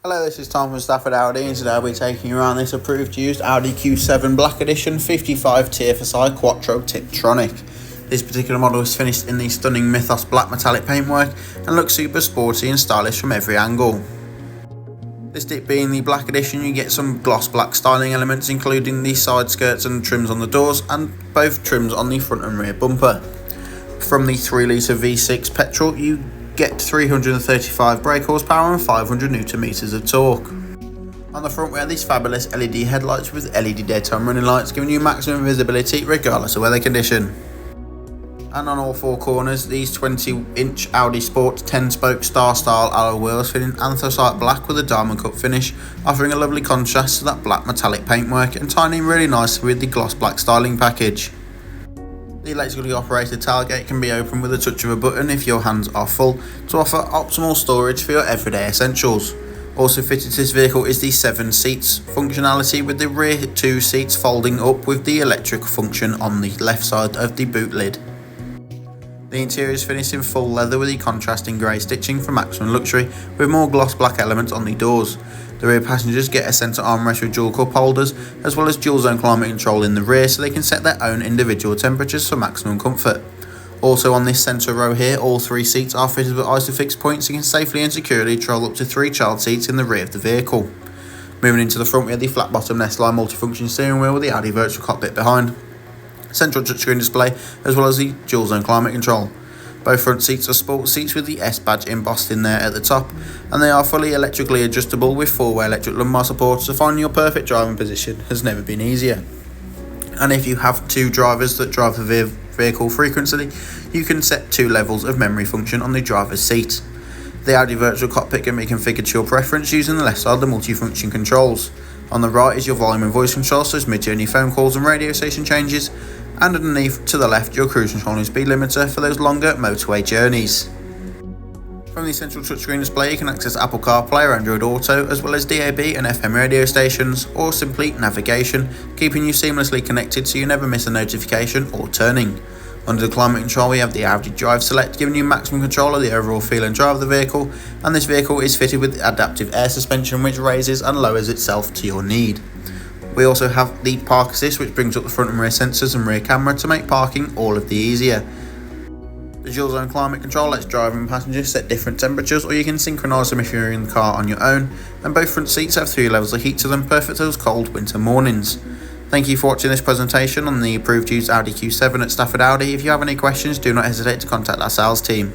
Hello, this is Tom from Stafford Audi, and today I'll be taking you around this approved used Audi Q7 Black Edition 55 TFSI Quattro Tiptronic. This particular model is finished in the stunning Mythos black metallic paintwork and looks super sporty and stylish from every angle. This dip being the black edition, you get some gloss black styling elements, including the side skirts and trims on the doors and both trims on the front and rear bumper. From the 3-litre V6 petrol, you get 335 brake horsepower and 500 Nm of torque. On the front we have these fabulous LED headlights with LED daytime running lights, giving you maximum visibility regardless of weather condition. And on all four corners, these 20-inch Audi Sport 10-spoke star-style alloy wheels fit in anthracite black with a diamond cut finish, offering a lovely contrast to that black metallic paintwork and tying in really nicely with the gloss black styling package. The electrically operated tailgate can be opened with a touch of a button if your hands are full, to offer optimal storage for your everyday essentials. Also fitted to this vehicle is the 7 seats functionality, with the rear 2 seats folding up with the electric function on the left side of the boot lid. The interior is finished in full leather with the contrasting grey stitching for maximum luxury, with more gloss black elements on the doors. The rear passengers get a centre armrest with dual cup holders, as well as dual zone climate control in the rear, so they can set their own individual temperatures for maximum comfort. Also on this centre row here, all 3 seats are fitted with Isofix points, so you can safely and securely travel up to 3 child seats in the rear of the vehicle. Moving into the front, we have the flat bottom Nestline multifunction steering wheel with the Audi virtual cockpit behind, central touchscreen display, as well as the dual zone climate control. Both front seats are sport seats with the S badge embossed in there at the top, and they are fully electrically adjustable with 4-way electric lumbar support, so finding your perfect driving position has never been easier. And if you have 2 drivers that drive the vehicle frequently, you can set 2 levels of memory function on the driver's seat. The Audi virtual cockpit can be configured to your preference using the left side the multifunction controls. On the right is your volume and voice control, so as mid-journey phone calls and radio station changes, and underneath to the left your cruise control and speed limiter for those longer motorway journeys. From the central touchscreen display you can access Apple CarPlay or Android Auto, as well as DAB and FM radio stations, or simply navigation, keeping you seamlessly connected so you never miss a notification or turning. Under the climate control we have the Audi Drive Select, giving you maximum control of the overall feel and drive of the vehicle, and this vehicle is fitted with adaptive air suspension, which raises and lowers itself to your need. We also have the Park Assist, which brings up the front and rear sensors and rear camera to make parking all of the easier. The dual zone climate control lets driver and passengers set different temperatures, or you can synchronise them if you're in the car on your own, and both front seats have 3 levels of heat to them, perfect for those cold winter mornings. Thank you for watching this presentation on the approved used Audi Q7 at Stafford Audi. If you have any questions, do not hesitate to contact our sales team.